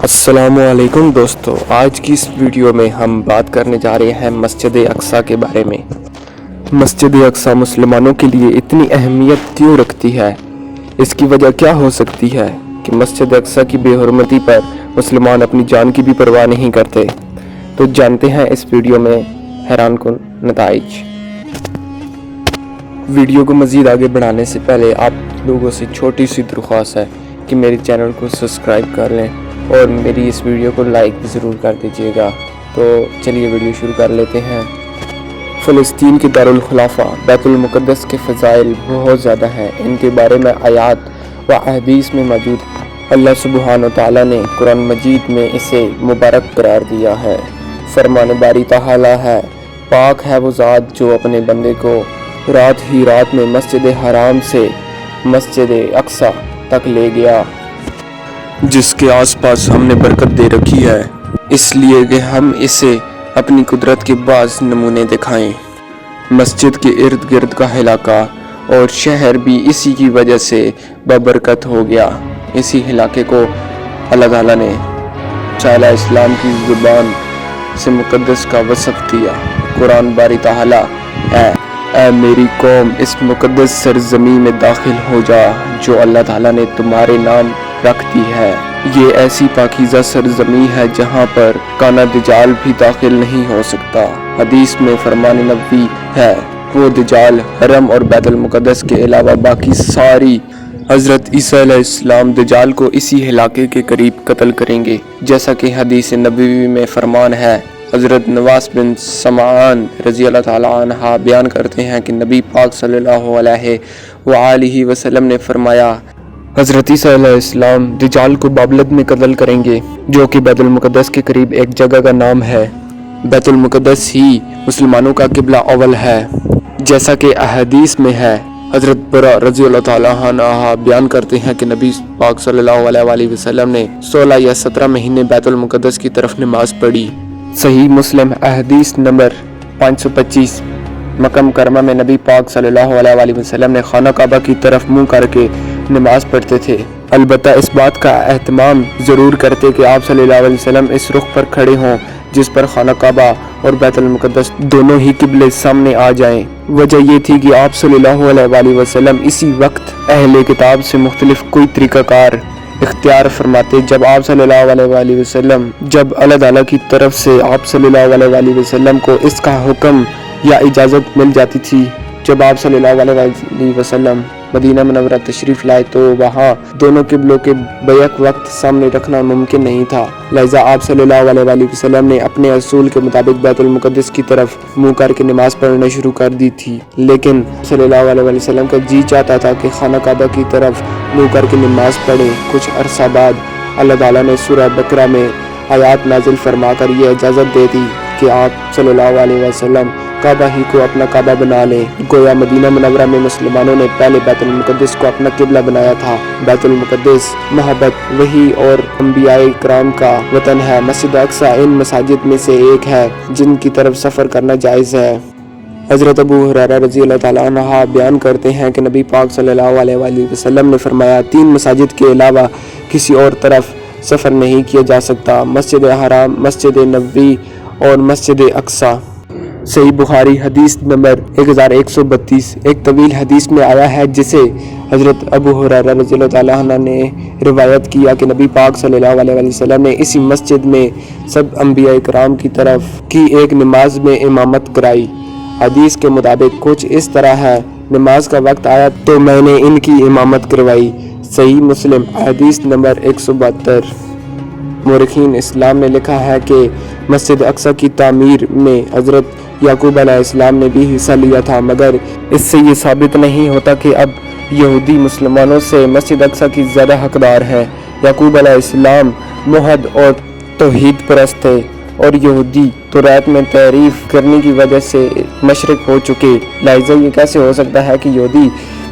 السلام علیکم دوستو، آج کی اس ویڈیو میں ہم بات کرنے جا رہے ہیں مسجد اقصیٰ کے بارے میں۔ مسجد اقصیٰ مسلمانوں کے لیے اتنی اہمیت کیوں رکھتی ہے؟ اس کی وجہ کیا ہو سکتی ہے کہ مسجد اقصیٰ کی بے حرمتی پر مسلمان اپنی جان کی بھی پرواہ نہیں کرتے؟ تو جانتے ہیں اس ویڈیو میں حیران کن نتائج۔ ویڈیو کو مزید آگے بڑھانے سے پہلے آپ لوگوں سے چھوٹی سی درخواست ہے کہ میرے چینل کو سبسکرائب کر لیں اور میری اس ویڈیو کو لائک بھی ضرور کر دیجیے گا۔ تو چلیے ویڈیو شروع کر لیتے ہیں۔ فلسطین کے دارالخلافہ بیت المقدس کے فضائل بہت زیادہ ہیں۔ ان کے بارے میں آیات و احادیث میں موجود ہیں۔ اللہ سبحانہ وتعالی نے قرآن مجید میں اسے مبارک قرار دیا ہے۔ فرمان باری تعالی ہے، پاک ہے وہ ذات جو اپنے بندے کو رات ہی رات میں مسجد حرام سے مسجد اقصیٰ تک لے گیا، جس کے آس پاس ہم نے برکت دے رکھی ہے، اس لیے کہ ہم اسے اپنی قدرت کے بعض نمونے دکھائیں۔ مسجد کے ارد گرد کا علاقہ اور شہر بھی اسی کی وجہ سے بابرکت ہو گیا۔ اسی علاقے کو اللہ تعالیٰ نے چالہ اسلام کی زبان سے مقدس کا وصف دیا۔ قرآن باری تعالیٰ ہے، اے میری قوم اس مقدس سرزمین میں داخل ہو جا جو اللہ تعالیٰ نے تمہارے نام رکھ دی ہے۔ یہ ایسی پاکیزہ سرزمین ہے جہاں پر کانا دجال بھی داخل نہیں ہو سکتا۔ حدیث میں فرمان نبوی ہے، وہ دجال حرم اور بیت المقدس کے علاوہ باقی ساری حضرت عیسیٰ علیہ السلام دجال کو اسی علاقے کے قریب قتل کریں گے، جیسا کہ حدیث نبوی میں فرمان ہے۔ حضرت نواس بن سمعان رضی اللہ تعالیٰ عنہ بیان کرتے ہیں کہ نبی پاک صلی اللہ علیہ وآلہ وسلم نے فرمایا، حضرت عیسیٰ علیہ السلام دجال کو بابلد میں قتل کریں گے، جو کہ بیت المقدس کے قریب ایک جگہ کا نام ہے۔ بیت المقدس ہی مسلمانوں کا قبلہ اول ہے، جیسا کہ احادیث میں ہے۔ حضرت برا رضی اللہ تعالیٰ عنہ بیان کرتے ہیں کہ نبی پاک صلی اللہ علیہ وآلہ وسلم نے 16 یا 17 مہینے بیت المقدس کی طرف نماز پڑھی۔ صحیح مسلم احادیث نمبر 525۔ مکہ مکرمہ میں نبی پاک صلی اللہ علیہ وآلہ وسلم نے خانہ کعبہ کی طرف منہ کر کے نماز پڑھتے تھے، البتہ اس بات کا اہتمام ضرور کرتے کہ آپ صلی اللہ علیہ وسلم اس رخ پر کھڑے ہوں جس پر خانہ کعبہ اور بیت المقدس دونوں ہی قبلے سامنے آ جائیں۔ وجہ یہ تھی کہ آپ صلی اللہ علیہ وآلہ وسلم اسی وقت اہل کتاب سے مختلف کوئی طریقہ کار اختیار فرماتے۔ جب آپ صلی اللہ علیہ وآلہ وسلم جب اللہ تعالیٰ کی طرف سے آپ صلی اللہ علیہ وآلہ وسلم کو اس کا حکم یا اجازت مل جاتی تھی، جب آپ صلی اللہ علیہ وآلہ وسلم مدینہ منورہ تشریف لائے تو وہاں دونوں قبلوں کے بیک وقت سامنے رکھنا ممکن نہیں تھا، لہذا آپ صلی اللہ علیہ وآلہ وسلم نے اپنے اصول کے مطابق بیت المقدس کی طرف منہ کر کے نماز پڑھنا شروع کر دی تھی، لیکن صلی اللہ علیہ وآلہ وسلم کا جی چاہتا تھا کہ خانہ کعبہ کی طرف منہ کر کے نماز پڑھے۔ کچھ عرصہ بعد اللہ تعالیٰ نے سورہ بقرہ میں آیات نازل فرما کر یہ اجازت دے دی کہ آپ صلی اللہ علیہ وسلم کعبہ ہی کو اپنا کعبہ بنا لیں۔ گویا مدینہ منورہ میں مسلمانوں نے پہلے بیت المقدس کو اپنا قبلہ بنایا تھا۔ بیت المقدس محبت، وحی اور انبیاء کرام کا وطن ہے۔ مسجد اقصیٰ ان مساجد میں سے ایک ہے جن کی طرف سفر کرنا جائز ہے۔ حضرت ابو ہریرہ رضی اللہ تعالیٰ عنہ بیان کرتے ہیں کہ نبی پاک صلی اللہ علیہ وآلہ وسلم نے فرمایا، 3 مساجد کے علاوہ کسی اور طرف سفر نہیں کیا جا سکتا، مسجد حرام، مسجد نبوی اور مسجد اقصیٰ۔ صحیح بخاری حدیث نمبر 1132۔ ایک طویل حدیث میں آیا ہے جسے حضرت ابو ہریرہ رضی اللہ تعالیٰ عنہ نے روایت کیا کہ نبی پاک صلی اللہ علیہ وسلم نے اسی مسجد میں سب انبیاء کرام کی طرف کی ایک نماز میں امامت کرائی۔ حدیث کے مطابق کچھ اس طرح ہے، نماز کا وقت آیا تو میں نے ان کی امامت کروائی۔ صحیح مسلم حدیث نمبر 172۔ مورخین اسلام نے لکھا ہے کہ مسجد اقصیٰ کی تعمیر میں حضرت یعقوب علیہ السلام نے بھی حصہ لیا تھا، مگر اس سے یہ ثابت نہیں ہوتا کہ اب یہودی مسلمانوں سے مسجد اقصیٰ کی زیادہ حقدار ہیں۔ یعقوب علیہ السلام موحد اور توحید پرست تھے اور یہودی توریت میں تحریف کرنے کی وجہ سے مشرک ہو چکے، لہذا یہ کیسے ہو سکتا ہے کہ یہودی